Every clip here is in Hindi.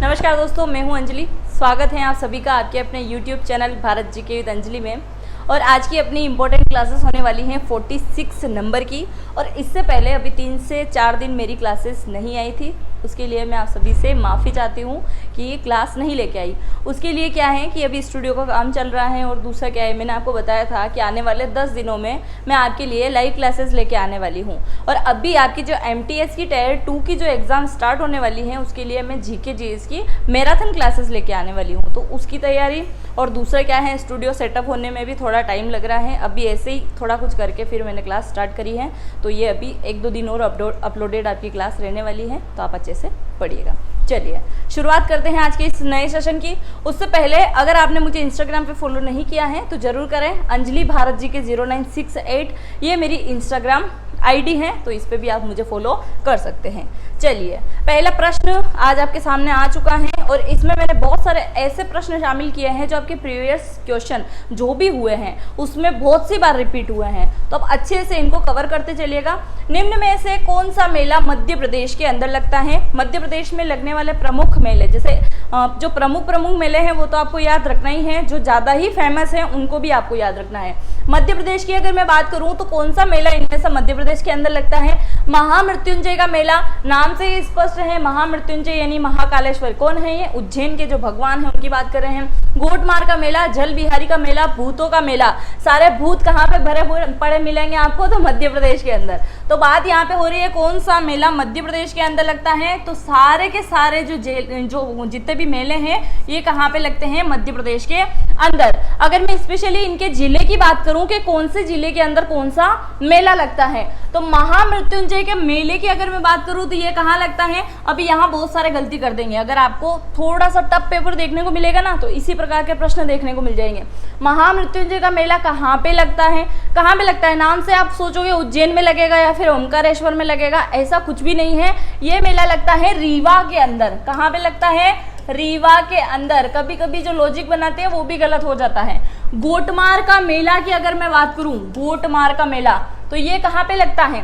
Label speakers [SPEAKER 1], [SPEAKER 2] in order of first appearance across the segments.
[SPEAKER 1] नमस्कार दोस्तों, मैं हूं अंजलि। स्वागत है आप सभी का आपके अपने YouTube चैनल भारत जी के विद अंजलि में। और आज की अपनी इम्पोर्टेंट क्लासेस होने वाली हैं 46 नंबर की। और इससे पहले अभी 3 से 4 दिन मेरी क्लासेस नहीं आई थी, उसके लिए मैं आप सभी से माफ़ी चाहती हूँ कि ये क्लास नहीं लेके आई। उसके लिए क्या है कि अभी स्टूडियो का काम चल रहा है, और दूसरा क्या है, मैंने आपको बताया था कि आने वाले 10 दिनों में मैं आपके लिए लाइव क्लासेस लेके आने वाली हूँ। और अभी आपकी जो MTS की Tier 2 की जो एग्ज़ाम स्टार्ट होने वाली है, उसके लिए मैं GK GS की मैराथन क्लासेस लेके आने वाली हूँ, तो उसकी तैयारी। और दूसरा क्या है, स्टूडियो सेटअप होने में भी थोड़ा टाइम लग रहा है। अभी ऐसे ही थोड़ा कुछ करके फिर मैंने क्लास स्टार्ट करी है, तो ये अभी 1-2 दिन और अपलोडेड आपकी क्लास रहने वाली है, तो आप अच्छे से पढ़िएगा। चलिए शुरुआत करते हैं आज के इस नए सेशन की। उससे पहले अगर आपने मुझे इंस्टाग्राम पे फॉलो नहीं किया है तो ज़रूर करें। अंजलि भारत जी के 0968 ये मेरी इंस्टाग्राम ID है, तो इस पे भी आप मुझे फॉलो कर सकते हैं। चलिए पहला प्रश्न आज आपके सामने आ चुका है, और इसमें मैंने बहुत सारे ऐसे प्रश्न शामिल किए हैं जो आपके प्रीवियस क्वेश्चन जो भी हुए हैं उसमें बहुत सी बार रिपीट हुए हैं, तो आप अच्छे से इनको कवर करते चलिएगा। निम्न में से कौन सा मेला मध्य प्रदेश के अंदर लगता है? मध्य प्रदेश में लगने वाले प्रमुख मेले, जैसे जो प्रमुख मेले हैं वो तो आपको याद रखना ही है, जो ज़्यादा ही फेमस है उनको भी आपको याद रखना है। मध्य प्रदेश की अगर मैं बात करूं तो कौन सा मेला इनमें से मध्य प्रदेश के अंदर लगता है? महामृत्युंजय का मेला। नाम से ही स्पष्ट है, महामृत्युंजय यानी महाकालेश्वर कौन है? ये उज्जैन के जो भगवान हैं उनकी बात कर रहे हैं। गोटमार का मेला, जल बिहारी का मेला, भूतों का मेला। सारे भूत कहाँ पे भरे पड़े मिलेंगे आपको? तो मध्य प्रदेश के अंदर। तो बात यहाँ पे हो रही है कौन सा मेला मध्य प्रदेश के अंदर लगता है, तो सारे के सारे जो जितने भी मेले हैं ये कहाँ पे लगते हैं? मध्य प्रदेश के अंदर। अगर मैं स्पेशली इनके जिले की बात करूं कि कौन से जिले के अंदर कौन सा मेला लगता है, तो महामृत्युंजय के मेले की अगर मैं बात करूं तो ये कहाँ लगता है? अभी यहाँ बहुत सारे गलती कर देंगे, अगर आपको थोड़ा सा टफ पेपर देखने को मिलेगा ना तो इसी प्रकार के प्रश्न देखने को मिल जाएंगे। महामृत्युंजय का मेला कहाँ पे लगता है? कहाँ पे लगता है? नाम से आप सोचोगे उज्जैन में लगेगा या फिर ओमकारेश्वर में लगेगा, ऐसा कुछ भी नहीं है। ये मेला लगता है रीवा के अंदर। कहाँ पे लगता है? रीवा के अंदर। कभी कभी जो लॉजिक बनाते हैं वो भी गलत हो जाता है। गोटमार का मेला की अगर मैं बात करूं, गोटमार का मेला तो ये कहाँ पे लगता है?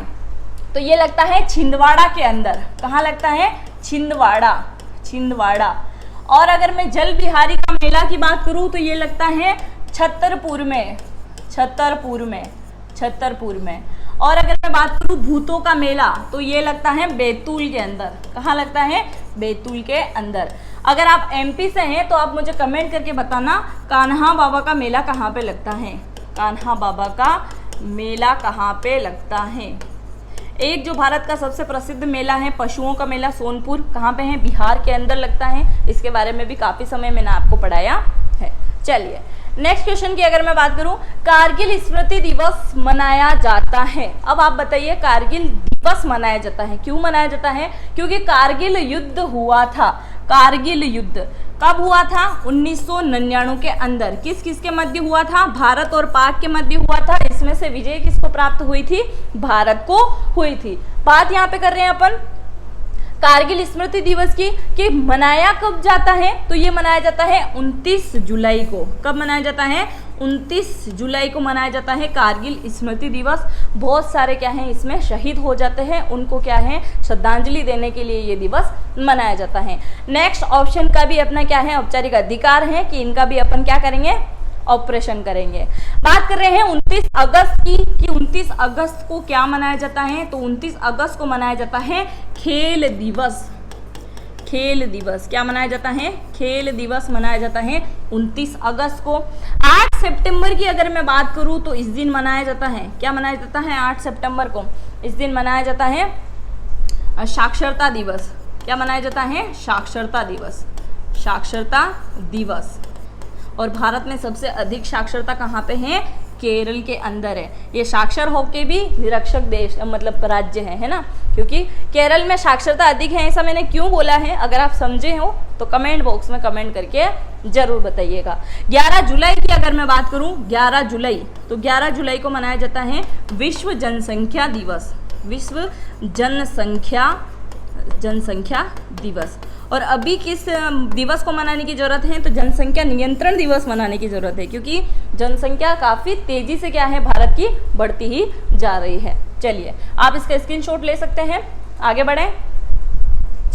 [SPEAKER 1] तो ये लगता है छिंदवाड़ा के अंदर। कहाँ लगता है? छिंदवाड़ा। और अगर मैं जल बिहारी का मेला की बात करूं तो ये लगता है छतरपुर में। और अगर मैं बात करूं भूतों का मेला तो ये लगता है बैतूल के अंदर। कहाँ लगता है? बैतूल के अंदर। अगर आप MP से हैं तो आप मुझे कमेंट करके बताना कान्हा बाबा का मेला कहाँ पे लगता है? कान्हा बाबा का मेला कहाँ पे लगता है? एक जो भारत का सबसे प्रसिद्ध मेला है पशुओं का मेला, सोनपुर कहाँ पे है? बिहार के अंदर लगता है। इसके बारे में भी काफ़ी समय मैंने आपको पढ़ाया है। चलिए नेक्स्ट क्वेश्चन की अगर मैं बात करूं, कारगिल स्मृति दिवस मनाया जाता है। अब आप बताइए कारगिल दिवस मनाया जाता है, क्यों मनाया जाता है? क्योंकि कारगिल युद्ध हुआ था। कारगिल युद्ध कब हुआ था? 1999 के अंदर। किस किस के मध्य हुआ था? भारत और पाक के मध्य हुआ था। इसमें से विजय किसको प्राप्त हुई थी? भारत को हुई थी। बात यहाँ पे कर रहे हैं अपन कारगिल स्मृति दिवस की कि मनाया कब जाता है, तो ये मनाया जाता है 29 जुलाई को। कब मनाया जाता है? 29 जुलाई को मनाया जाता है कारगिल स्मृति दिवस। बहुत सारे क्या हैं इसमें शहीद हो जाते हैं, उनको क्या है श्रद्धांजलि देने के लिए ये दिवस मनाया जाता है। नेक्स्ट ऑप्शन का भी अपना क्या है औपचारिक अधिकार है कि इनका भी अपन क्या करेंगे? ऑपरेशन करेंगे। बात कर रहे हैं 29 अगस्त की कि 29 अगस्त को क्या मनाया जाता है, तो 29 अगस्त को मनाया जाता है खेल दिवस। क्या मनाया जाता है? खेल दिवस मनाया जाता है 29 अगस्त को। 8 सितंबर की अगर मैं बात करूं तो इस दिन मनाया जाता है, क्या मनाया जाता है? 8 सितंबर को इस दिन मनाया जाता है साक्षरता दिवस। क्या मनाया जाता है? साक्षरता दिवस। और भारत में सबसे अधिक साक्षरता कहाँ पे है? केरल के अंदर है। ये साक्षर होके भी निरक्षर देश मतलब राज्य है ना, क्योंकि केरल में साक्षरता अधिक है। ऐसा मैंने क्यों बोला है, अगर आप समझे हो तो कमेंट बॉक्स में कमेंट करके जरूर बताइएगा। 11 जुलाई की अगर मैं बात करूं, 11 जुलाई तो 11 जुलाई को मनाया जाता है विश्व जनसंख्या दिवस। विश्व जनसंख्या दिवस। और अभी किस दिवस को मनाने की ज़रूरत है, तो जनसंख्या नियंत्रण दिवस मनाने की ज़रूरत है, क्योंकि जनसंख्या काफ़ी तेज़ी से क्या है भारत की बढ़ती ही जा रही है। चलिए आप इसका स्क्रीनशॉट ले सकते हैं। आगे बढ़ें।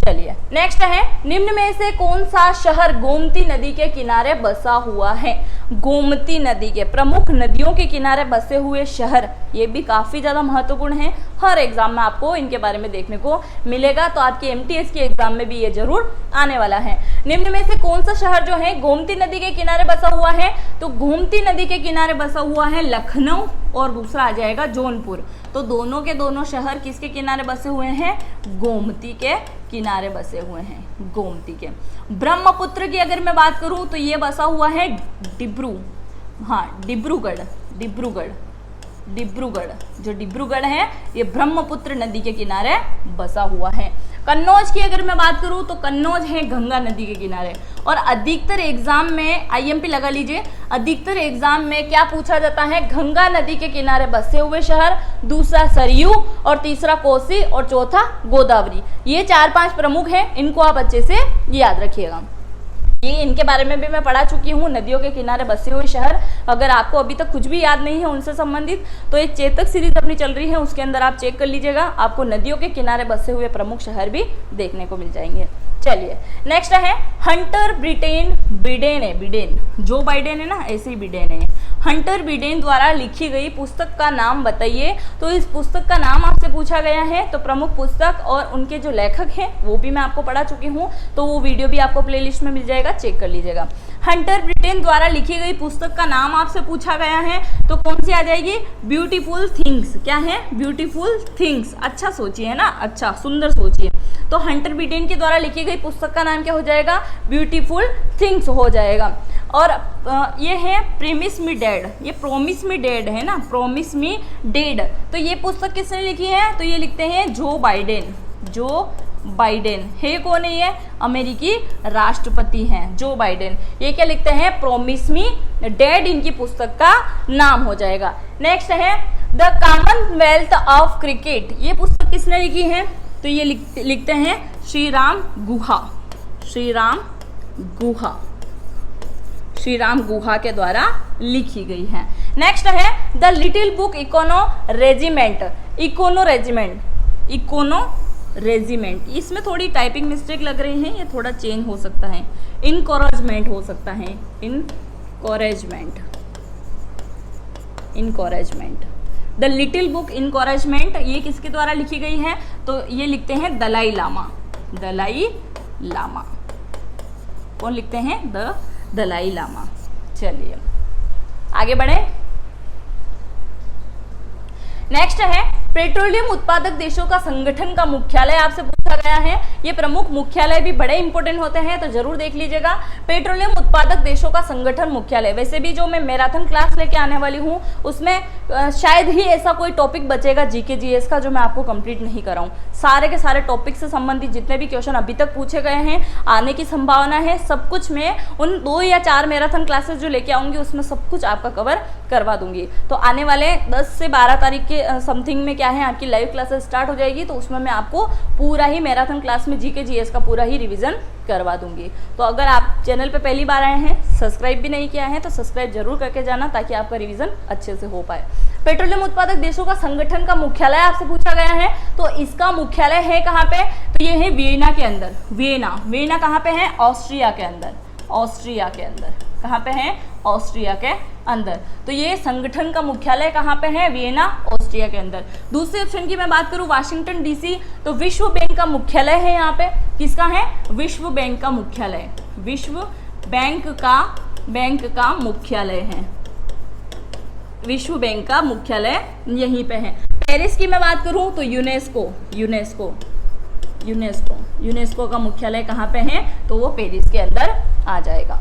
[SPEAKER 1] चलिए नेक्स्ट है, निम्न में से कौन सा शहर गोमती नदी के किनारे बसा हुआ है? गोमती नदी के, प्रमुख नदियों के किनारे बसे हुए शहर, ये भी काफी ज्यादा महत्वपूर्ण है। हर एग्जाम में आपको इनके बारे में देखने को मिलेगा, तो आपके एमटीएस के एग्जाम में भी ये जरूर आने वाला है। निम्न में से कौन सा शहर जो है गोमती नदी के किनारे बसा हुआ है? तो गोमती नदी के किनारे बसा हुआ है लखनऊ, और दूसरा आ जाएगा जौनपुर। तो दोनों के दोनों शहर किसके किनारे बसे हुए हैं? गोमती के किनारे बसे हुए हैं, गोमती के। ब्रह्मपुत्र की अगर मैं बात करूं तो ये बसा हुआ है डिब्रूगढ़, जो डिब्रूगढ़ है ये ब्रह्मपुत्र नदी के किनारे बसा हुआ है। कन्नौज की अगर मैं बात करूं तो कन्नौज है गंगा नदी के किनारे। और अधिकतर एग्जाम में आईएमपी लगा लीजिए, अधिकतर एग्जाम में क्या पूछा जाता है? गंगा नदी के किनारे बसे हुए शहर, दूसरा सरयू, और तीसरा कोसी, और चौथा गोदावरी। ये 4-5 प्रमुख हैं, इनको आप अच्छे से याद रखिएगा। ये इनके बारे में भी मैं पढ़ा चुकी हूँ, नदियों के किनारे बसे हुए शहर। अगर आपको अभी तक कुछ भी याद नहीं है उनसे संबंधित, तो एक चेतक सीरीज अपनी चल रही है, उसके अंदर आप चेक कर लीजिएगा, आपको नदियों के किनारे बसे हुए प्रमुख शहर भी देखने को मिल जाएंगे। चलिए नेक्स्ट है, हंटर बिडेन, जो बाइडेन है ना, ऐसे ही बिडेन है। हंटर बिडेन द्वारा लिखी गई पुस्तक का नाम बताइए। तो इस पुस्तक का नाम आपसे पूछा गया है, तो प्रमुख पुस्तक और उनके जो लेखक हैं वो भी मैं आपको पढ़ा चुकी हूँ, तो वो वीडियो भी आपको प्लेलिस्ट में मिल जाएगा, चेक कर लीजिएगा। हंटर बिडेन द्वारा लिखी गई पुस्तक का नाम आपसे पूछा गया है, तो कौन सी आ जाएगी? Beautiful things. क्या है? Beautiful things. अच्छा सोचिए, है ना, अच्छा सुंदर सोचिए। तो हंटर बिडेन के द्वारा लिखी गई पुस्तक का नाम क्या हो जाएगा? ब्यूटीफुल थिंग्स हो जाएगा। और ये है प्रेमिस मी डेड, ये प्रोमिस मी डेड है ना, प्रोमिस मी डेड। तो ये पुस्तक किसने लिखी है? तो ये लिखते हैं जो बाइडेन है। कौन है ये? अमेरिकी राष्ट्रपति हैं जो बाइडेन। ये क्या लिखते हैं? प्रोमिस मी डेड, इनकी पुस्तक का नाम हो जाएगा। नेक्स्ट है द कॉमनवेल्थ ऑफ क्रिकेट, ये पुस्तक किसने लिखी है? तो ये लिखते हैं श्रीराम गुहा के द्वारा लिखी गई है। नेक्स्ट है द लिटिल बुक इकोनो रेजिमेंट। इसमें थोड़ी टाइपिंग मिस्टेक लग रही है, ये थोड़ा चेंज हो सकता है, इनकरेजमेंट हो सकता है, encouragement. The little book encouragement, ये किसके द्वारा लिखी गई है? तो ये लिखते हैं दलाई लामा। कौन लिखते हैं? दलाई लामा। चलिए आगे बढ़े। नेक्स्ट है पेट्रोलियम उत्पादक देशों का संगठन का मुख्यालय आपसे पूछा गया है। ये प्रमुख मुख्यालय भी बड़े इंपॉर्टेंट होते हैं, तो जरूर देख लीजिएगा। पेट्रोलियम उत्पादक देशों का संगठन मुख्यालय, वैसे भी जो मैं मैराथन क्लास लेके आने वाली हूँ उसमें शायद ही ऐसा कोई टॉपिक बचेगा जीके जीएस का जो मैं आपको कंप्लीट नहीं कराऊं। सारे के सारे टॉपिक से संबंधित जितने भी क्वेश्चन अभी तक पूछे गए हैं, आने की संभावना है, सब कुछ मैं उन 2 या 4 मैराथन क्लासेस जो लेके आऊंगी उसमें सब कुछ आपका कवर करवा दूंगी। तो आने वाले 10 से 12 तारीख के समथिंग में क्या है, आपकी लाइव क्लासेस स्टार्ट हो जाएगी, तो उसमें मैं आपको पूरा ही मैराथन क्लास में जीके जीएस का पूरा ही रिवीजन करवा दूंगी। तो अगर आप चैनल पे पहली बार आए हैं, सब्सक्राइब भी नहीं किया है, तो सब्सक्राइब जरूर करके जाना ताकि आपका रिवीजन अच्छे से हो पाए। पेट्रोलियम उत्पादक देशों का संगठन का मुख्यालय आपसे पूछा गया है, तो इसका मुख्यालय है कहाँ पे? तो ये है वियना के अंदर। वियना कहाँ पे है? ऑस्ट्रिया के अंदर। कहाँ पे है? ऑस्ट्रिया के अंदर। तो ये संगठन का मुख्यालय कहाँ पे है? वियना, ऑस्ट्रिया के अंदर। दूसरे ऑप्शन की मैं बात करूँ वाशिंगटन डीसी, तो विश्व बैंक का मुख्यालय है यहाँ पे। किसका है? विश्व बैंक का मुख्यालय। विश्व बैंक का मुख्यालय है, विश्व बैंक का मुख्यालय यहीं पे है। पेरिस की मैं बात करूँ तो यूनेस्को का मुख्यालय कहाँ पे है? तो वो पेरिस के अंदर आ जाएगा।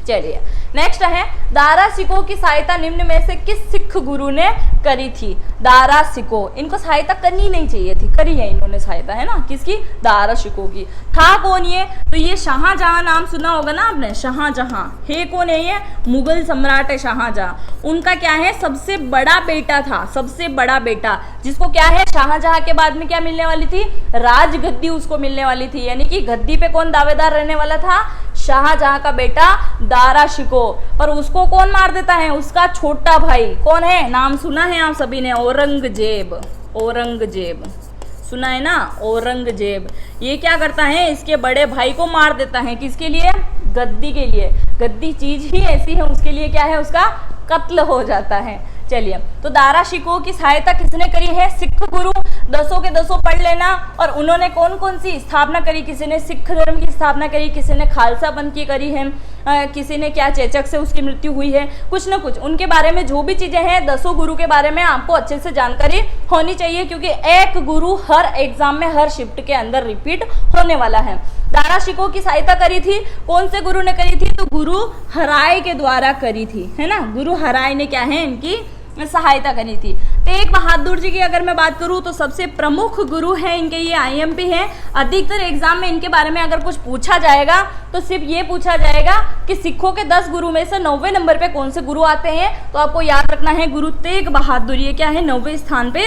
[SPEAKER 1] चलिए नेक्स्ट है दारा सिको की सहायता निम्न में से किस सिख गुरु ने करी थी? दारा सिको, इनको सहायता करनी नहीं चाहिए थी, करी है इन्होंने सहायता, है ना, किसकी? दारा सिको की। था कौन ये? तो ये शाहजहां, नाम सुना होगा ना आपने, शाहजहां है। कौन है ये? मुगल सम्राट है शाहजहां। उनका क्या है? सबसे बड़ा बेटा था, सबसे बड़ा बेटा, जिसको क्या है, शाहजहां के बाद में क्या मिलने वाली थी? राजगद्दी उसको मिलने वाली थी। यानी कि गद्दी पे कौन दावेदार रहने वाला था? शाहजहां का बेटा दारा शिको। पर उसको कौन मार देता है? उसका छोटा भाई। कौन है? नाम सुना है आप सभी ने, औरंगजेब। सुना है ना, औरंगजेब। ये क्या करता है, इसके बड़े भाई को मार देता है। किसके लिए, गद्दी के लिए। गद्दी चीज ही ऐसी है, उसके लिए क्या है, उसका कत्ल हो जाता है। चलिए, तो दारा शिकोह की सहायता किसने करी है, सिख गुरु। 10 के 10 पढ़ लेना। और उन्होंने कौन कौन सी स्थापना करी, किसी ने सिख धर्म की स्थापना करी, किसी ने खालसा पंथ की करी है, किसी ने क्या चेचक से उसकी मृत्यु हुई है, कुछ ना कुछ उनके बारे में जो भी चीजें हैं 10 गुरु के बारे में आपको अच्छे से जानकारी होनी चाहिए, क्योंकि एक गुरु हर एग्जाम में हर शिफ्ट के अंदर रिपीट होने वाला है। दारा शिकोह की सहायता करी थी, कौन से गुरु ने करी थी, तो गुरु हराय के द्वारा करी थी, है ना। गुरु हराय ने क्या है, इनकी सहायता करी थी। तेग बहादुर जी की अगर मैं बात करूं तो सबसे प्रमुख गुरु हैं इनके, ये आईएमपी हैं। अधिकतर एग्जाम में इनके बारे में अगर कुछ पूछा जाएगा तो सिर्फ ये पूछा जाएगा कि सिखों के 10 गुरु में से 90वें नंबर पे कौन से गुरु आते हैं, तो आपको याद रखना है गुरु तेग बहादुर, ये क्या है, 90वें स्थान पे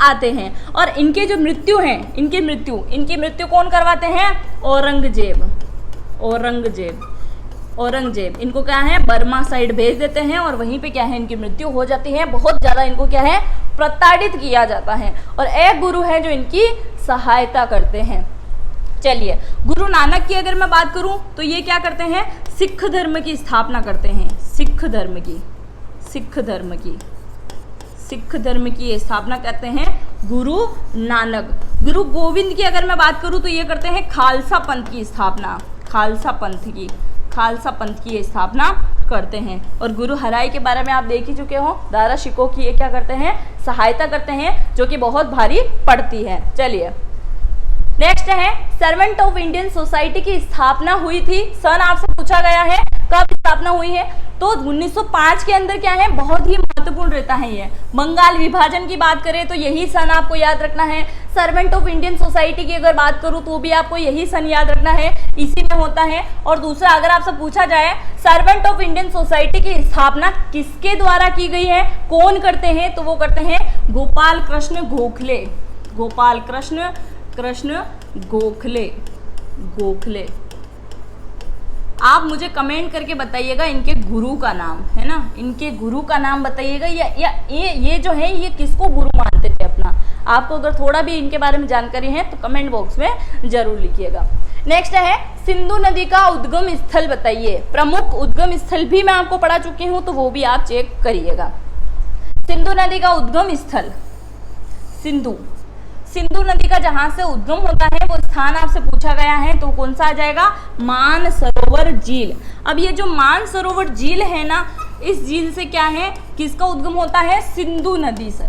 [SPEAKER 1] आते हैं। और इनके जो मृत्यु हैं, इनकी मृत्यु कौन करवाते हैं, औरंगजेब इनको क्या है, बर्मा साइड भेज देते हैं और वहीं पे क्या है, इनकी मृत्यु हो जाती है। बहुत ज्यादा इनको क्या है, प्रताड़ित किया जाता है। और एक गुरु है जो इनकी सहायता करते हैं। चलिए, गुरु नानक की अगर मैं बात करूं तो ये क्या करते हैं, सिख धर्म की स्थापना करते हैं। सिख धर्म की स्थापना करते हैं गुरु नानक। गुरु गोविंद की अगर मैं बात करूं तो ये करते हैं खालसा पंथ की स्थापना, खालसा पंथ की स्थापना करते हैं। और गुरु हराय के बारे में आप देख ही चुके हो, दारा शिकोह की ये क्या करते हैं, सहायता करते हैं, जो कि बहुत भारी पड़ती है। चलिए, नेक्स्ट है सर्वेंट ऑफ इंडियन सोसाइटी की स्थापना हुई थी। सन आपसे पूछा गया है कब स्थापना हुई है, तो 1905 के अंदर क्या है, बहुत ही महत्वपूर्ण रहता है ये। बंगाल विभाजन की बात करें तो यही सन आपको याद रखना है। सर्वेंट ऑफ इंडियन सोसाइटी की अगर बात करूं तो भी आपको यही सन याद रखना है, इसी में होता है। और दूसरा, अगर आपसे पूछा जाए सर्वेंट ऑफ इंडियन सोसाइटी की स्थापना किसके द्वारा की गई है, कौन करते हैं, तो वो करते हैं गोपाल कृष्ण गोखले। आप मुझे कमेंट करके बताइएगा इनके गुरु का नाम, है ना, इनके गुरु का नाम बताइएगा, या ये जो है ये किसको गुरु मानते थे अपना। आपको अगर थोड़ा भी इनके बारे में जानकारी है तो कमेंट बॉक्स में जरूर लिखिएगा। नेक्स्ट है सिंधु नदी का उद्गम स्थल बताइए। प्रमुख उद्गम स्थल भी मैं आपको पढ़ा चुकी हूँ, तो वो भी आप चेक करिएगा। सिंधु नदी का उद्गम स्थल, सिंधु नदी का जहां से उद्गम होता है वो स्थान आपसे पूछा गया है, तो कौन सा आ जाएगा, मानसरोवर झील। अब ये जो मानसरोवर झील है ना, इस झील से क्या है, किसका उद्गम होता है, सिंधु नदी से।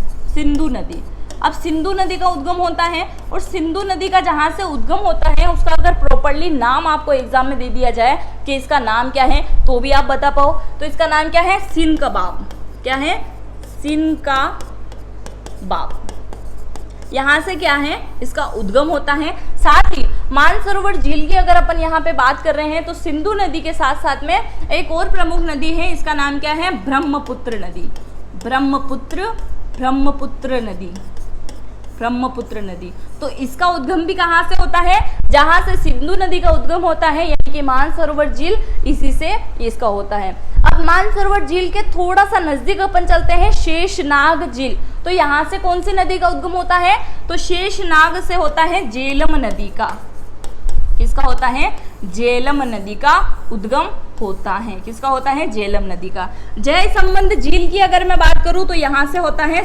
[SPEAKER 1] अब सिंधु नदी का उद्गम होता है, और सिंधु नदी का जहां से उद्गम होता है उसका अगर प्रॉपर्ली नाम आपको एग्जाम में दे दिया जाए कि इसका नाम क्या है, तो भी आप बता पाओ। तो इसका नाम क्या है, सिंध का बाब। क्या है, सिंध का बाब। यहाँ से क्या है, इसका उद्गम होता है। साथ ही मानसरोवर झील की अगर अपन यहाँ पे बात कर रहे हैं तो सिंधु नदी के साथ साथ में एक और प्रमुख नदी है, इसका नाम क्या है, ब्रह्मपुत्र नदी। तो इसका उद्गम भी कहाँ से होता है, जहां से सिंधु नदी का उद्गम होता है, यानी कि मानसरोवर झील, इसी से इसका होता है। अब मानसरोवर झील के थोड़ा सा नजदीक अपन चलते हैं, शेषनाग झील। तो यहाँ से कौन सी नदी का उद्गम होता है, तो शेषनाग से होता है झेलम नदी का। किसका होता है, झेलम नदी का उद्गम होता है। किसका होता है, झेलम नदी का। जय संबंध झील की अगर मैं बात करूं तो यहाँ से होता है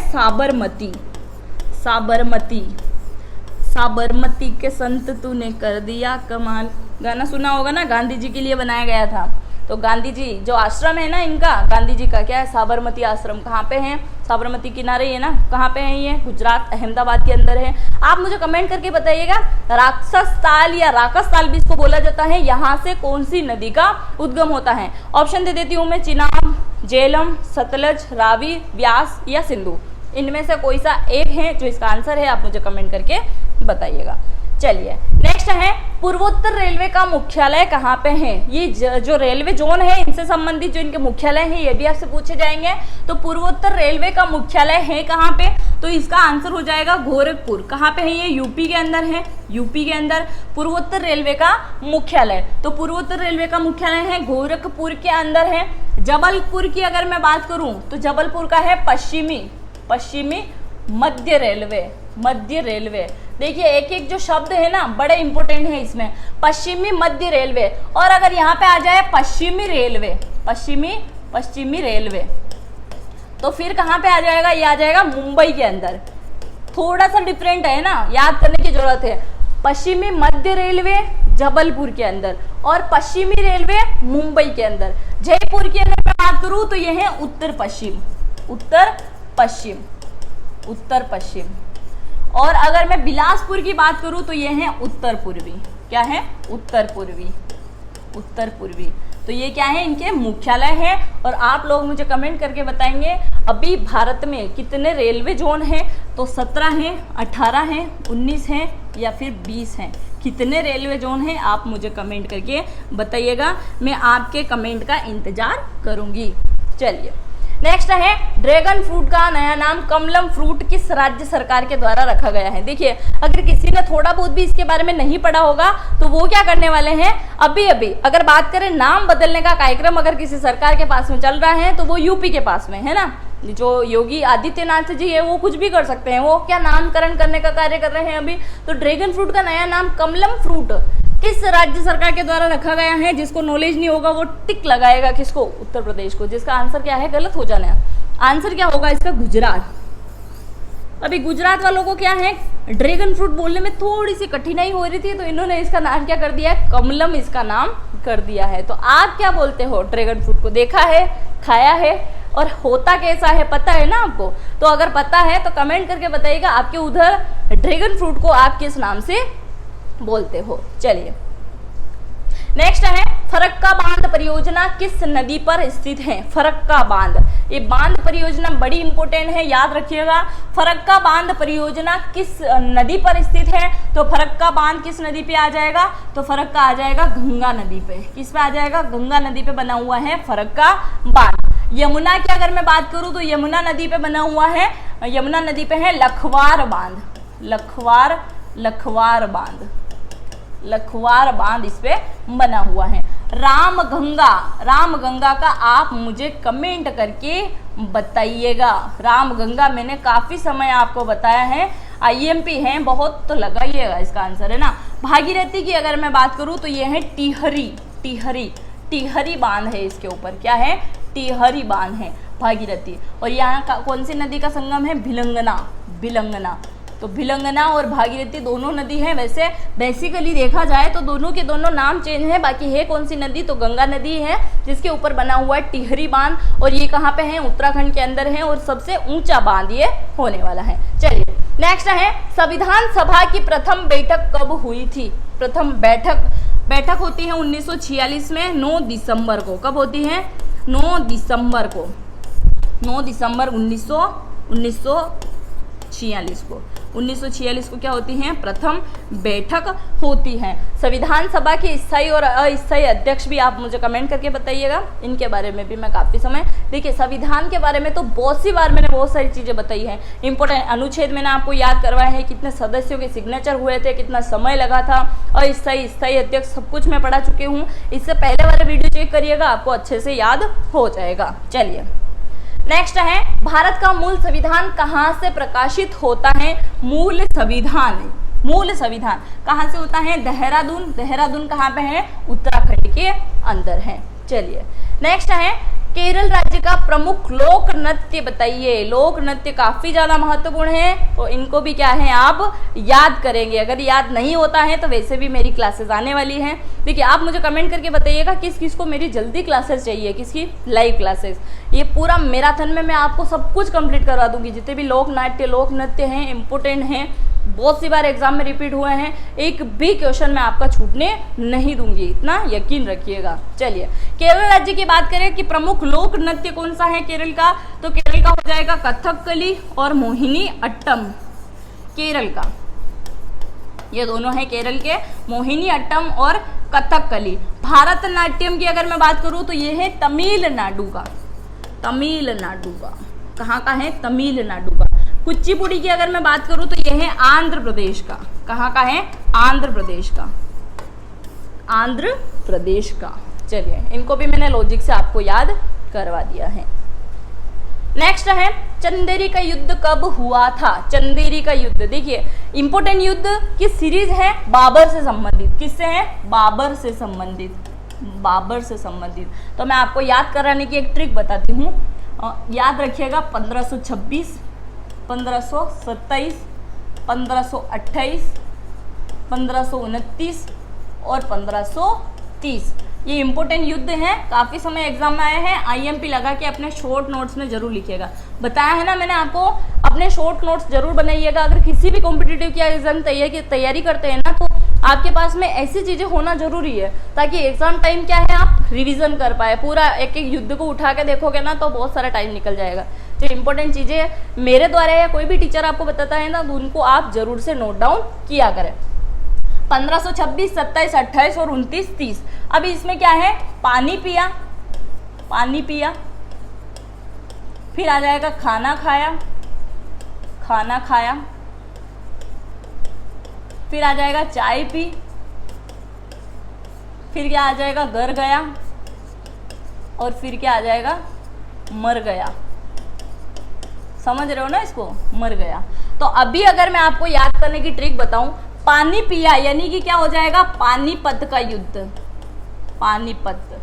[SPEAKER 1] साबरमती के संत तूने कर दिया कमाल। गाना सुना होगा ना, गांधी जी के लिए बनाया गया था। तो गांधी जी जो आश्रम है ना इनका, गांधी जी का क्या है, साबरमती आश्रम। कहाँ पे है, साबरमती किनारे है ना, कहाँ पे है ये, गुजरात अहमदाबाद के अंदर है। आप मुझे कमेंट करके बताइएगा, राक्षस ताल या राकस ताल भी इसको बोला जाता है, यहाँ से कौन सी नदी का उद्गम होता है। ऑप्शन दे देती हूँ मैं, चिनाब, झेलम, सतलज, रावी, व्यास या सिंधु। इनमें से कोई सा एक है जो इसका आंसर है, आप मुझे कमेंट करके बताइएगा। चलिए, नेक्स्ट है पूर्वोत्तर रेलवे का मुख्यालय कहाँ पे है। ये जो रेलवे जोन है इनसे संबंधित जो इनके मुख्यालय है ये भी आपसे पूछे जाएंगे। तो पूर्वोत्तर रेलवे का मुख्यालय है कहाँ पे, तो इसका आंसर हो जाएगा गोरखपुर। कहाँ पे है ये, यूपी के अंदर है। यूपी के अंदर पूर्वोत्तर रेलवे का मुख्यालय, तो पूर्वोत्तर रेलवे का मुख्यालय है गोरखपुर के अंदर है। जबलपुर की अगर मैं बात करूं तो जबलपुर का है पश्चिमी मध्य रेलवे। देखिए एक एक जो शब्द है ना बड़े इंपॉर्टेंट है इसमें। पश्चिमी मध्य रेलवे, और अगर यहाँ पे आ जाए पश्चिमी रेलवे, पश्चिमी रेलवे, तो फिर कहाँ पे आ जाएगा, ये आ जाएगा मुंबई के अंदर। थोड़ा सा डिफरेंट है ना, याद करने की जरूरत है। पश्चिमी मध्य रेलवे जबलपुर के अंदर और पश्चिमी रेलवे मुंबई के अंदर। जयपुर की अगर मैं बात करूं तो यह है उत्तर पश्चिम, उत्तर पश्चिम, उत्तर पश्चिम। और अगर मैं बिलासपुर की बात करूं तो यह है उत्तर पूर्वी। क्या है, उत्तर पूर्वी, उत्तर पूर्वी। तो ये क्या है, इनके मुख्यालय है। और आप लोग मुझे कमेंट करके बताएंगे अभी भारत में कितने रेलवे जोन हैं, तो 17 हैं, 18 हैं, 19 हैं या फिर 20 हैं। कितने रेलवे जोन हैं आप मुझे कमेंट करके बताइएगा, मैं आपके कमेंट का इंतजार करूंगी। चलिए नेक्स्ट है, ड्रैगन फ्रूट का नया नाम कमलम फ्रूट किस राज्य सरकार के द्वारा रखा गया है। देखिए अगर किसी ने थोड़ा बहुत भी इसके बारे में नहीं पढ़ा होगा तो वो क्या करने वाले हैं, अभी अभी अगर बात करें नाम बदलने का कार्यक्रम अगर किसी सरकार के पास में चल रहा है तो वो यूपी के पास में है ना, जो योगी आदित्यनाथ जी है वो कुछ भी कर सकते हैं, वो क्या नामकरण करने का कार्य कर रहे हैं अभी। तो ड्रैगन फ्रूट का नया नाम कमलम फ्रूट किस राज्य सरकार के द्वारा रखा गया है। जिसको नॉलेज नहीं होगा वो टिक लगाएगा, किसको, उत्तर प्रदेश को। जिसका आंसर क्या है, गलत हो जाना है, आंसर क्या होगा इसका, गुजरात। अभी गुजरात वालों को क्या है, ड्रैगन फ्रूट बोलने में थोड़ी सी कठिनाई हो रही थी तो इन्होंने इसका नाम क्या कर दिया है, कमलम इसका नाम कर दिया है। तो आप क्या बोलते हो, ड्रैगन फ्रूट को देखा है, खाया है और होता कैसा है पता है ना आपको। तो अगर पता है तो कमेंट करके बताइएगा आपके उधर ड्रैगन फ्रूट को आप किस नाम से बोलते हो। चलिए नेक्स्ट है, फरक्का बांध परियोजना किस नदी पर स्थित है। फरक्का बांध, ये बांध परियोजना बड़ी इंपॉर्टेंट है, याद रखिएगा। फरक्का बांध परियोजना किस नदी पर स्थित है, तो फरक्का बांध किस नदी पे आ जाएगा, तो फरक्का आ जाएगा गंगा नदी पे। किस पे आ जाएगा, गंगा नदी पे बना हुआ है फरक्का बांध। यमुना की अगर मैं बात करूं तो यमुना नदी पे बना हुआ है, यमुना नदी पे है लखवार बांध, लखवार बांध, लखवार बांध इस पे बना हुआ है। रामगंगा का आप मुझे कमेंट करके बताइएगा। रामगंगा मैंने काफी समय आपको बताया है, आईएमपी है बहुत, तो लगाइएगा इसका आंसर है ना। भागीरथी की अगर मैं बात करूं तो ये है टिहरी बांध है, इसके ऊपर क्या है, टिहरी बांध है भागीरथी। और यहाँ कौन सी नदी का संगम है, भिलंगना। तो भिलंगना और भागीरथी दोनों नदी हैं। वैसे बेसिकली देखा जाए तो दोनों के दोनों नाम चेंज है, बाकी है कौन सी नदी, तो गंगा नदी है जिसके ऊपर बना हुआ है टिहरी बांध। और ये कहाँ पे है, उत्तराखंड के अंदर है और सबसे ऊंचा बांध ये होने वाला है। चलिए नेक्स्ट है, संविधान सभा की प्रथम बैठक कब हुई थी। प्रथम बैठक होती है 1946 में 9 दिसंबर को। कब होती है, 9 दिसंबर को, 9 दिसंबर 1946 को क्या होती है, प्रथम बैठक होती है। संविधान सभा के स्थायी और अस्थायी अध्यक्ष भी आप मुझे कमेंट करके बताइएगा, इनके बारे में भी मैं काफ़ी समय, देखिए संविधान के बारे में तो बहुत सी बार मैंने बहुत सारी चीज़ें बताई हैं। इंपॉर्टेंट अनुच्छेद मैंने आपको याद करवाया है, कितने सदस्यों के सिग्नेचर हुए थे, कितना समय लगा था, अस्थायी स्थायी अध्यक्ष सब कुछ मैं पढ़ा चुकी हूँ। इससे पहले वाले वीडियो चेक करिएगा, आपको अच्छे से याद हो जाएगा। चलिए नेक्स्ट है, भारत का मूल संविधान कहाँ से प्रकाशित होता है। मूल संविधान कहाँ से होता है, देहरादून कहाँ पे है, उत्तराखंड के अंदर है। चलिए नेक्स्ट है, केरल राज्य का प्रमुख लोक नृत्य बताइए। लोक नृत्य काफी ज्यादा महत्वपूर्ण है, तो इनको भी क्या है आप याद करेंगे। अगर याद नहीं होता है तो वैसे भी मेरी क्लासेस आने वाली हैं। देखिए आप मुझे कमेंट करके बताइएगा किस किस को मेरी जल्दी क्लासेस चाहिए, किसकी लाइव क्लासेस। ये पूरा मैराथन में मैं आपको सब कुछ कंप्लीट करवा दूंगी, जितने भी लोक नृत्य हैं, इंपॉर्टेंट हैं, बहुत सी बार एग्जाम में रिपीट हुए हैं, एक भी क्वेश्चन मैं आपका छूटने नहीं दूंगी, इतना यकीन रखिएगा। चलिए केरल राज्य की बात करें कि प्रमुख लोक नृत्य कौन सा है केरल का, तो केरल का हो जाएगा कथकली और मोहिनी अट्टम। केरल का ये दोनों है केरल के, मोहिनी अट्टम और कथकली। भारतनाट्यम की अगर मैं बात करूं तो ये है तमिलनाडु का, कहाँ का है, तमिलनाडु का। कुचिपुड़ी की अगर मैं बात करूं तो यह है आंध्र प्रदेश का। कहाँ का है, आंध्र प्रदेश का। चलिए इनको भी मैंने लॉजिक से आपको याद करवा दिया है। नेक्स्ट है चंदेरी का युद्ध कब हुआ था। चंदेरी का युद्ध, देखिए इंपोर्टेंट युद्ध की सीरीज है, बाबर से संबंधित। किससे है? बाबर से संबंधित, बाबर से संबंधित। तो मैं आपको याद कराने की एक ट्रिक बताती हूँ, याद रखिएगा 1526, 1527, 1528, 1529 और 1530। ये इंपोर्टेंट युद्ध हैं, काफ़ी समय एग्जाम में आए हैं। आईएमपी लगा के अपने शॉर्ट नोट्स में जरूर लिखिएगा। बताया है ना मैंने आपको, अपने शॉर्ट नोट्स जरूर बनाइएगा। अगर किसी भी कॉम्पिटिटिव की एग्जाम तैयारी करते हैं ना, तो आपके पास में ऐसी चीज़ें होना जरूरी है, ताकि एग्जाम टाइम क्या है आप रिवीजन कर पाए। पूरा एक एक युद्ध को उठा के देखोगे ना तो बहुत सारा टाइम निकल जाएगा। जो इंपॉर्टेंट चीज़ें मेरे द्वारा या कोई भी टीचर आपको बताता है ना, तो उनको आप जरूर से नोट डाउन किया करें। 1526, 27, 28 और 29, 30। अभी इसमें क्या है? पानी पिया, पानी पिया, फिर आ जाएगा खाना खाया, खाना खाया, फिर आ जाएगा चाय पी, फिर क्या आ जाएगा? घर गया, और फिर क्या आ जाएगा? मर गया। समझ रहे हो ना इसको? मर गया। तो अभी अगर मैं आपको याद करने की ट्रिक बताऊं, पानी पिया यानी कि क्या हो जाएगा? पानीपत का युद्ध, पानीपत।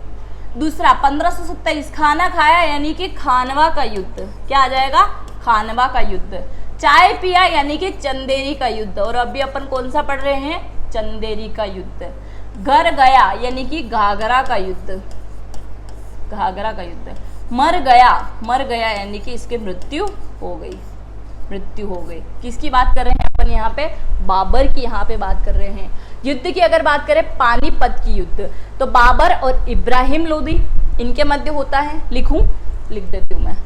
[SPEAKER 1] दूसरा 1527 खाना खाया यानी कि खानवा का युद्ध, क्या आ जाएगा? खानवा का युद्ध। चाय पिया यानी कि चंदेरी का युद्ध, और अभी अपन कौन सा पढ़ रहे हैं? चंदेरी का युद्ध। घर गया यानी कि घाघरा का युद्ध, घाघरा का युद्ध। मर गया, मर गया यानी कि इसकी मृत्यु हो गई, मृत्यु हो गई। किसकी बात कर रहे हैं अपन यहाँ पे? बाबर की यहाँ पे बात कर रहे हैं। युद्ध की अगर बात करें, पानीपत की युद्ध, तो बाबर और इब्राहिम लोदी इनके मध्य होता है। लिखूं? लिख देती हूँ मैं।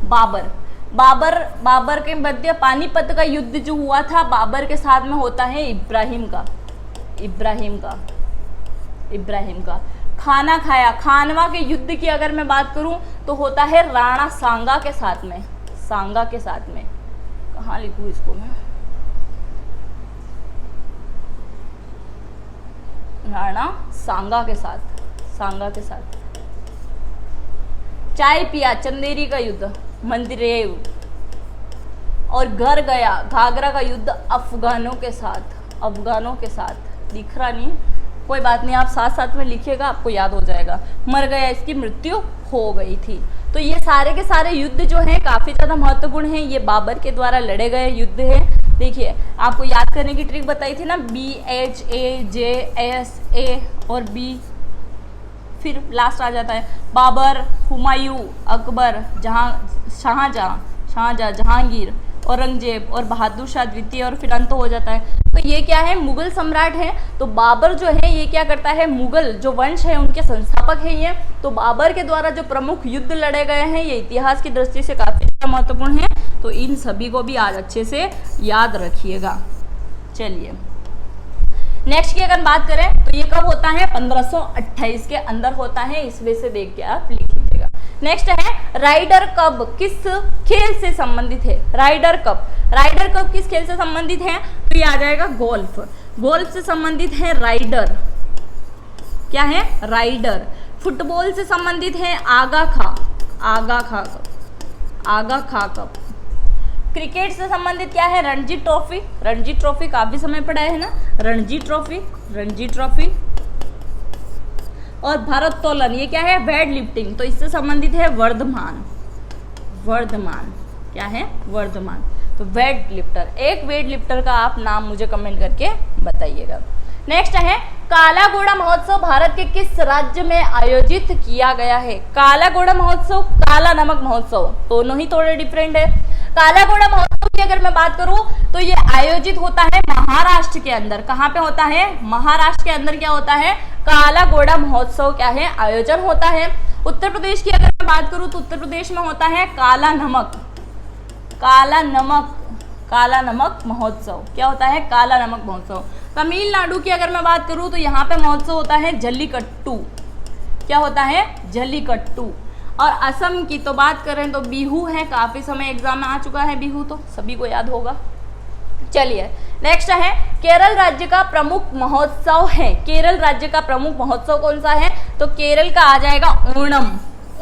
[SPEAKER 1] बाबर के मध्य पानीपत का युद्ध जो हुआ था, बाबर के साथ में होता है इब्राहिम का। खाना खाया, खानवा के युद्ध की अगर मैं बात करूं तो होता है राणा सांगा के साथ में, सांगा के साथ में। कहाँ लिखूं इसको मैं? राणा सांगा के साथ, सांगा के साथ। चाय पिया, चंदेरी का युद्ध, मंदिरेव। और घर गया, घाघरा का युद्ध अफगानों के साथ, अफगानों के साथ। दिख रहा नहीं? कोई बात नहीं, आप साथ साथ में लिखिएगा, आपको याद हो जाएगा। मर गया, इसकी मृत्यु हो गई थी। तो ये सारे के सारे युद्ध जो हैं काफ़ी ज़्यादा महत्वपूर्ण हैं। ये बाबर के द्वारा लड़े गए युद्ध हैं। देखिए, आपको याद करने की ट्रिक बताई थी ना, BHAJSA और B, फिर लास्ट आ जाता है बाबर, हुमायूं, अकबर, शाहजहां, जहांगीर, औरंगजेब और बहादुर शाह द्वितीय, और फिर अंत हो जाता है। तो ये क्या है? मुगल सम्राट हैं। तो बाबर जो है ये क्या करता है? मुगल जो वंश है उनके संस्थापक है ये। तो बाबर के द्वारा जो प्रमुख युद्ध लड़े गए हैं, ये इतिहास की दृष्टि से काफी ज़्यादा महत्वपूर्ण है। तो इन सभी को भी आज अच्छे से याद रखिएगा। चलिए, नेक्स्ट की अगर बात करें तो ये कब होता है? 1528 के अंदर होता है। इस वे से देख के आप लिख लीजिएगा। नेक्स्ट है राइडर कप किस खेल से संबंधित है? राइडर कप किस खेल से संबंधित है? तो ये आ जाएगा गोल्फ। गोल्फ से संबंधित है राइडर। क्या है? राइडर। फुटबॉल से संबंधित है आगा खा कप। क्रिकेट से संबंधित क्या है? रणजी ट्रॉफी काफी समय पड़ा है ना, रणजी ट्रॉफी। और भारोत्तोलन, ये क्या है? Weight lifting. तो इससे संबंधित है वर्धमान। क्या है? वर्धमान। तो वेट लिफ्टर, एक वेट लिफ्टर का आप नाम मुझे कमेंट करके बताइएगा। नेक्स्ट है काला घोड़ा महोत्सव भारत के किस राज्य में आयोजित किया गया है? काला घोड़ा महोत्सव, काला नमक महोत्सव, दोनों ही थोड़े डिफरेंट है। काला घोड़ा महोत्सव की अगर मैं बात करूं तो ये आयोजित होता है महाराष्ट्र के अंदर। कहाँ पे होता है? महाराष्ट्र के अंदर क्या होता है? काला घोड़ा महोत्सव क्या है? आयोजन होता है। उत्तर प्रदेश की अगर मैं बात करूं तो उत्तर प्रदेश में होता है काला नमक महोत्सव। क्या होता है? काला नमक महोत्सव। तमिलनाडु की अगर मैं बात करूं तो यहाँ पे महोत्सव होता है जल्लीकट्टू। क्या होता है? जल्लीकट्टू। और असम की तो बात करें तो बिहू है, काफी समय एग्जाम में आ चुका है बिहू, तो सभी को याद होगा। चलिए, नेक्स्ट है केरल राज्य का प्रमुख महोत्सव है। केरल राज्य का प्रमुख महोत्सव कौन सा है? तो केरल का आ जाएगा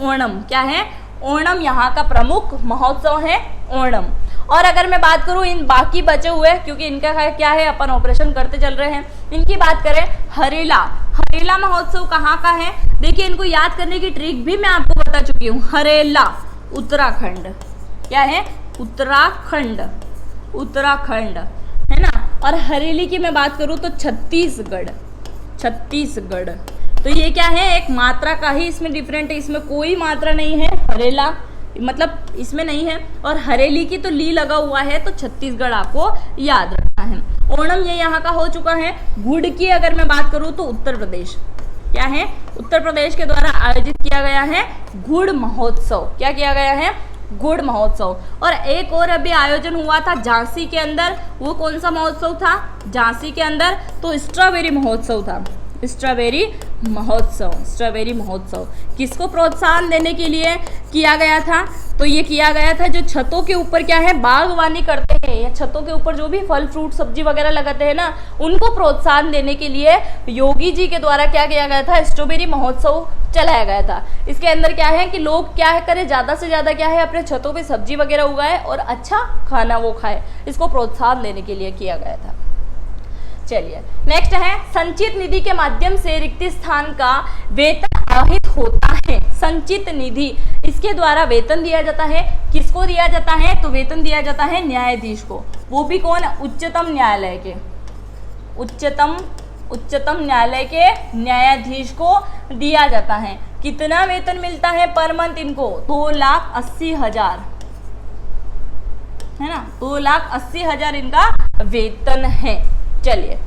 [SPEAKER 1] ओणम। क्या है? ओणम यहाँ का प्रमुख महोत्सव है ओणम। और अगर मैं बात करूं इन बाकी बचे हुए, क्योंकि इनका क्या है अपन ऑपरेशन करते चल रहे हैं, इनकी बात करें हरेला। हरेला महोत्सव कहाँ का है? देखिए इनको याद करने की ट्रिक भी मैं आपको बता चुकी हूँ। हरेला उत्तराखंड, क्या है? उत्तराखंड, उत्तराखंड है ना। और हरेली की मैं बात करूं तो छत्तीसगढ़, छत्तीसगढ़। तो ये क्या है? एक मात्रा का ही इसमें डिफरेंट है, इसमें कोई मात्रा नहीं है। हरेला मतलब इसमें नहीं है, और हरेली की तो ली लगा हुआ है, तो छत्तीसगढ़ आपको याद रखना है। ओणम ये यहाँ का हो चुका है। गुड़ की अगर मैं बात करूं तो उत्तर प्रदेश, क्या है? उत्तर प्रदेश के द्वारा आयोजित किया गया है गुड़ महोत्सव। क्या किया गया है? गुड़ महोत्सव। और एक और अभी आयोजन हुआ था झांसी के अंदर, वो कौन सा महोत्सव था झांसी के अंदर? तो स्ट्रॉबेरी महोत्सव था, स्ट्रॉबेरी महोत्सव। स्ट्रॉबेरी महोत्सव किसको प्रोत्साहन देने के लिए किया गया था? तो ये किया गया था जो छतों के ऊपर क्या है बागवानी करते हैं, या छतों के ऊपर जो भी फल फ्रूट सब्जी वगैरह लगाते हैं ना, उनको प्रोत्साहन देने के लिए योगी जी के द्वारा क्या किया गया था? स्ट्रॉबेरी महोत्सव चलाया गया था। इसके अंदर क्या है कि लोग क्या करें, ज़्यादा से ज़्यादा क्या है अपने छतों पे सब्जी वगैरह उगाए और अच्छा खाना वो खाए, इसको प्रोत्साहन देने के लिए किया गया था। चलिए नेक्स्ट है संचित निधि के माध्यम से रिक्त स्थान का वेतन आवंटित होता है। संचित निधि, इसके द्वारा वेतन दिया जाता है। किसको दिया जाता है? तो वेतन दिया जाता है न्यायाधीश को, वो भी कौन? उच्चतम न्यायालय के, उच्चतम न्यायालय के न्यायाधीश को दिया जाता है। कितना वेतन मिलता है पर मंथ इनको? 2,80,000 है ना, 2,80,000 इनका वेतन है। चलिए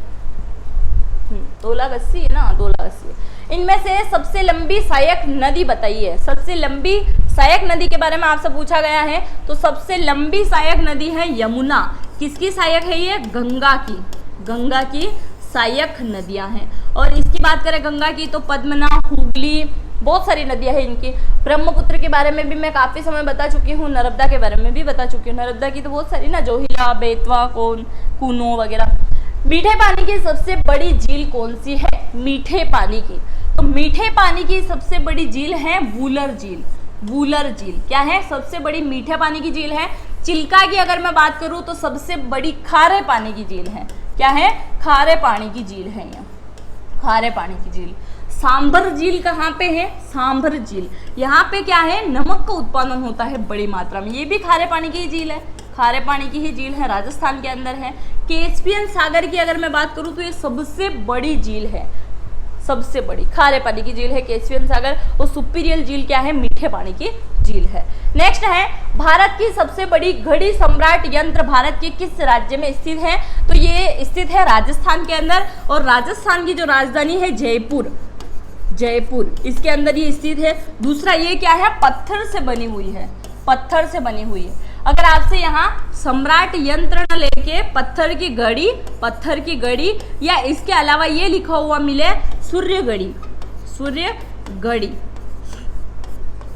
[SPEAKER 1] 2,80,000 है ना, 2,80,000। इनमें से सबसे लंबी सहायक नदी बताइए। सबसे लंबी सहायक नदी के बारे में आपसे पूछा गया है, तो सबसे लंबी सहायक नदी है यमुना। किसकी सहायक है ये? गंगा की, गंगा की सहायक नदियां हैं। और इसकी बात करें गंगा की तो पद्मना, हुगली, बहुत सारी नदियां हैं इनकी। ब्रह्मपुत्र के बारे में भी मैं काफ़ी समय बता चुकी हूँ, नर्मदा के बारे में भी बता चुकी हूँ। नर्मदा की तो बहुत सारी ना, जोहिला, बेतवा, कूनो वगैरह। मीठे पानी की सबसे बड़ी झील कौन सी है? मीठे पानी की, तो मीठे पानी की सबसे बड़ी झील है वूलर झील। वूलर झील क्या है? सबसे बड़ी मीठे पानी की झील है। चिल्का की अगर मैं बात करूं तो सबसे बड़ी खारे पानी की झील है। क्या है? खारे पानी की झील है ये, खारे पानी की झील। सांभर झील कहाँ पे है? सांभर झील, यहाँ पे क्या है? नमक का उत्पादन होता है बड़ी मात्रा में, ये भी खारे पानी की झील है, खारे पानी की ही झील है, राजस्थान के अंदर है। कैस्पियन सागर की अगर मैं बात करूं तो ये सबसे बड़ी झील है, सबसे बड़ी खारे पानी की झील है कैस्पियन सागर। और सुपीरियर झील क्या है? मीठे पानी की झील है। नेक्स्ट है भारत की सबसे बड़ी घड़ी सम्राट यंत्र भारत के किस राज्य में स्थित है? तो ये स्थित है राजस्थान के अंदर, और राजस्थान की जो राजधानी है जयपुर, जयपुर इसके अंदर ये स्थित है। दूसरा ये क्या है? पत्थर से बनी हुई है, पत्थर से बनी हुई है। अगर आपसे यहाँ सम्राट यंत्र न लेके पत्थर की घड़ी, पत्थर की घड़ी, या इसके अलावा ये लिखा हुआ मिले सूर्य घड़ी, सूर्य घड़ी,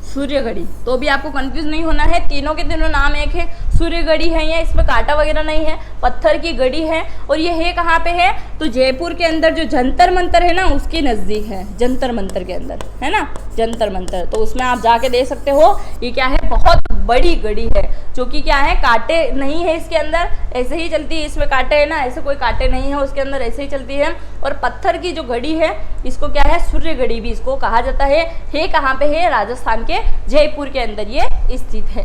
[SPEAKER 1] सूर्य घड़ी, तो भी आपको कंफ्यूज नहीं होना है। तीनों के तीनों नाम एक है, सूर्य घड़ी है, ये इसमें कांटा वगैरह नहीं है, पत्थर की घड़ी है। और ये है कहाँ पे है? तो जयपुर के अंदर जो जंतर मंतर है ना, उसके नज़दीक है, जंतर मंतर के अंदर है ना, जंतर मंतर। तो उसमें आप जाके देख सकते हो। ये क्या है? बहुत बड़ी घड़ी है, जो कि क्या है? कांटे नहीं है इसके अंदर, ऐसे ही चलती है। इसमें कांटे है ना, ऐसे कोई कांटे नहीं है उसके अंदर, ऐसे ही चलती है। और पत्थर की जो घड़ी है इसको क्या है? सूर्य घड़ी भी इसको कहा जाता है। कहाँ पे है? राजस्थान के जयपुर के अंदर ये स्थित है।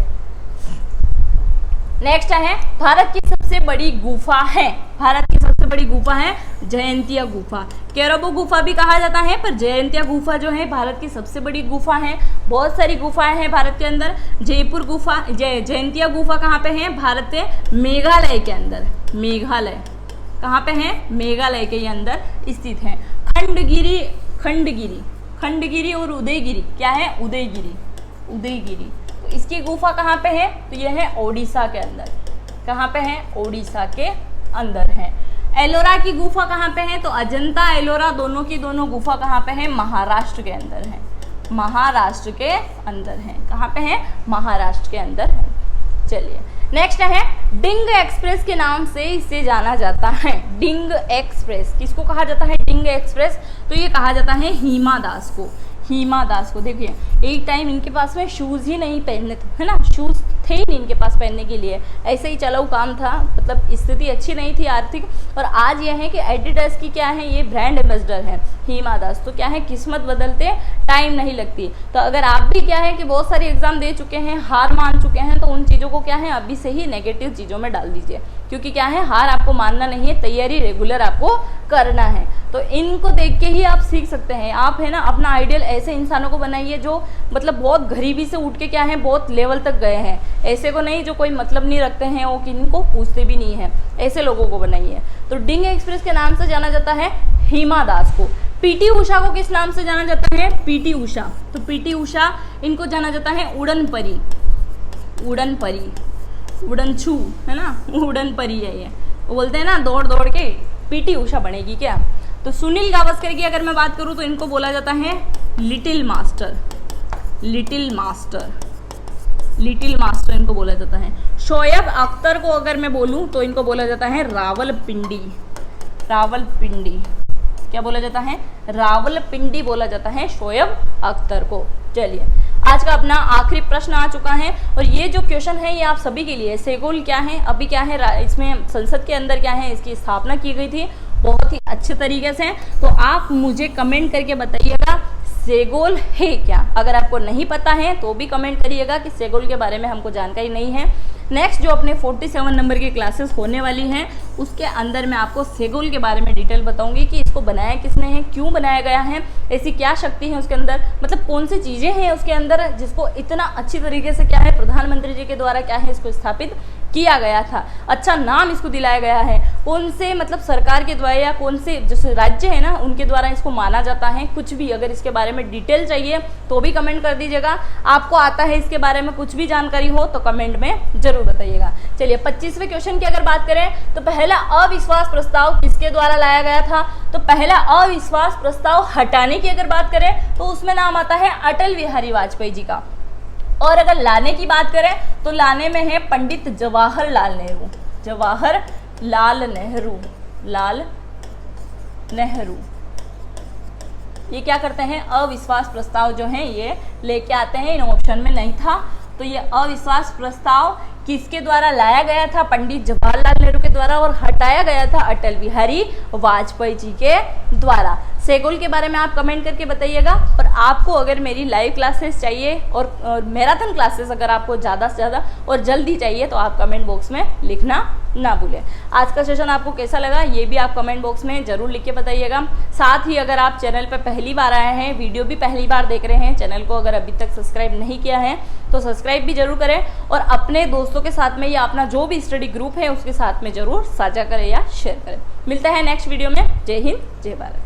[SPEAKER 1] नेक्स्ट है भारत की सबसे बड़ी गुफा है। भारत की सबसे बड़ी गुफा है जयंतिया गुफा। केरोबो गुफा भी कहा जाता है, पर जयंतिया गुफा जो है भारत की सबसे बड़ी गुफा है। बहुत सारी गुफाएं हैं भारत के अंदर। जयपुर गुफा, जयंतिया गुफा कहाँ पे है? भारत के मेघालय के अंदर। मेघालय कहाँ पे है? मेघालय के अंदर स्थित है। खंडगिरी, खंडगिरी, खंडगिरी और उदयगिरी क्या है? उदयगिरी, उदयगिरी। तो इसकी गुफा कहाँ पे है? तो यह है ओडिशा के अंदर। कहाँ पे है? ओडिशा के अंदर है। एलोरा की गुफा कहाँ पे है? तो अजंता एलोरा दोनों की दोनों गुफा कहाँ पे है? महाराष्ट्र के अंदर है, महाराष्ट्र के अंदर है। कहाँ पे है? महाराष्ट्र के अंदर है। चलिए नेक्स्ट है डिंग एक्सप्रेस के नाम से इसे जाना जाता है। डिंग एक्सप्रेस किसको कहा जाता है? डिंग एक्सप्रेस, तो ये कहा जाता है हिमा दास को। हिमा दास को। देखिए एक टाइम इनके पास में शूज़ ही नहीं पहनने थे, है ना, शूज़ थे ही नहीं इनके पास पहनने के लिए, ऐसे ही चलाऊ काम था, मतलब स्थिति अच्छी नहीं थी आर्थिक। और आज यह है कि एडिडास की क्या है, ये ब्रांड एम्बेसडर है हिमा दास। तो क्या है, किस्मत बदलते टाइम नहीं लगती। तो अगर आप भी क्या है कि बहुत सारे एग्जाम दे चुके हैं, हार मान चुके हैं, तो उन चीज़ों को क्या है अभी से ही नेगेटिव चीज़ों में डाल दीजिए, क्योंकि क्या है हार आपको मानना नहीं है, तैयारी रेगुलर आपको करना है। तो इनको देख के ही आप सीख सकते हैं। आप है ना अपना आइडियल ऐसे इंसानों को बनाइए जो मतलब बहुत गरीबी से उठ के क्या है बहुत लेवल तक गए हैं, ऐसे को नहीं जो कोई मतलब नहीं रखते हैं, वो किनको पूछते भी नहीं है, ऐसे लोगों को बनाइए। तो डिंग एक्सप्रेस के नाम से जाना जाता है हिमा दास को। पीटी उषा को किस नाम से जाना जाता है, पीटी उषा। तो पीटी उषा इनको जाना जाता है उड़न परी, उड़न परी, उड़न छू, है ना, उड़न परी है ये। वो बोलते हैं ना दौड़ दौड़ के पीटी उषा बनेगी क्या। तो सुनील गावस्कर की अगर मैं बात करूं तो इनको बोला जाता है little master, little master, little master इनको बोला जाता है। शोएब अख्तर को अगर मैं बोलूं तो इनको बोला जाता है रावलपिंडी, रावलपिंडी, क्या बोला जाता है, रावलपिंडी बोला जाता है शोएब अख्तर को। चलिए आज का अपना आखिरी प्रश्न आ चुका है, और ये जो क्वेश्चन है ये आप सभी के लिए। सेगोल क्या है, अभी क्या है इसमें संसद के अंदर क्या है इसकी स्थापना की गई थी बहुत ही अच्छे तरीके से। तो आप मुझे कमेंट करके बताइएगा सेगोल है क्या। अगर आपको नहीं पता है तो भी कमेंट करिएगा कि सेगोल के बारे में हमको जानकारी नहीं है। नेक्स्ट जो अपने 47 नंबर की क्लासेस होने वाली हैं उसके अंदर मैं आपको सेगोल के बारे में डिटेल बताऊंगी कि इसको बनाया किसने है, क्यों बनाया गया है, ऐसी क्या शक्ति है उसके अंदर, मतलब कौन सी चीज़ें हैं उसके अंदर जिसको इतना अच्छी तरीके से क्या है प्रधानमंत्री जी के द्वारा क्या है इसको स्थापित किया गया था, अच्छा नाम इसको दिलाया गया है, कौन से मतलब सरकार के द्वारा या कौन से जैसे राज्य है ना उनके द्वारा इसको माना जाता है। कुछ भी अगर इसके बारे में डिटेल चाहिए तो भी कमेंट कर दीजिएगा। आपको आता है इसके बारे में कुछ भी जानकारी हो तो कमेंट में जरूर बताइएगा। चलिए 25वें क्वेश्चन की अगर बात करें तो पहला अविश्वास प्रस्ताव किसके द्वारा लाया गया था। तो पहला अविश्वास प्रस्ताव हटाने की अगर बात करें तो उसमें नाम आता है अटल बिहारी वाजपेयी जी का, और अगर लाने की बात करें तो लाने में है पंडित जवाहरलाल नेहरू, जवाहरलाल नेहरू, लाल नेहरू। ये क्या करते हैं अविश्वास प्रस्ताव जो है ये लेके आते हैं, इन ऑप्शन में नहीं था। तो ये अविश्वास प्रस्ताव किसके द्वारा लाया गया था, पंडित जवाहरलाल नेहरू के द्वारा, और हटाया गया था अटल बिहारी वाजपेयी जी के द्वारा। सेगोल के बारे में आप कमेंट करके बताइएगा। और आपको अगर मेरी लाइव क्लासेस चाहिए और मैराथन क्लासेस अगर आपको ज़्यादा से ज़्यादा और जल्दी चाहिए तो आप कमेंट बॉक्स में लिखना ना भूलें। आज का सेशन आपको कैसा लगा ये भी आप कमेंट बॉक्स में ज़रूर लिख के बताइएगा। साथ ही अगर आप चैनल पर पहली बार आए हैं, वीडियो भी पहली बार देख रहे हैं, चैनल को अगर अभी तक सब्सक्राइब नहीं किया है तो सब्सक्राइब भी जरूर करें, और अपने दोस्तों के साथ में या अपना जो भी स्टडी ग्रुप है उसके साथ में ज़रूर साझा करें या शेयर करें। मिलता है नेक्स्ट वीडियो में। जय हिंद, जय भारत।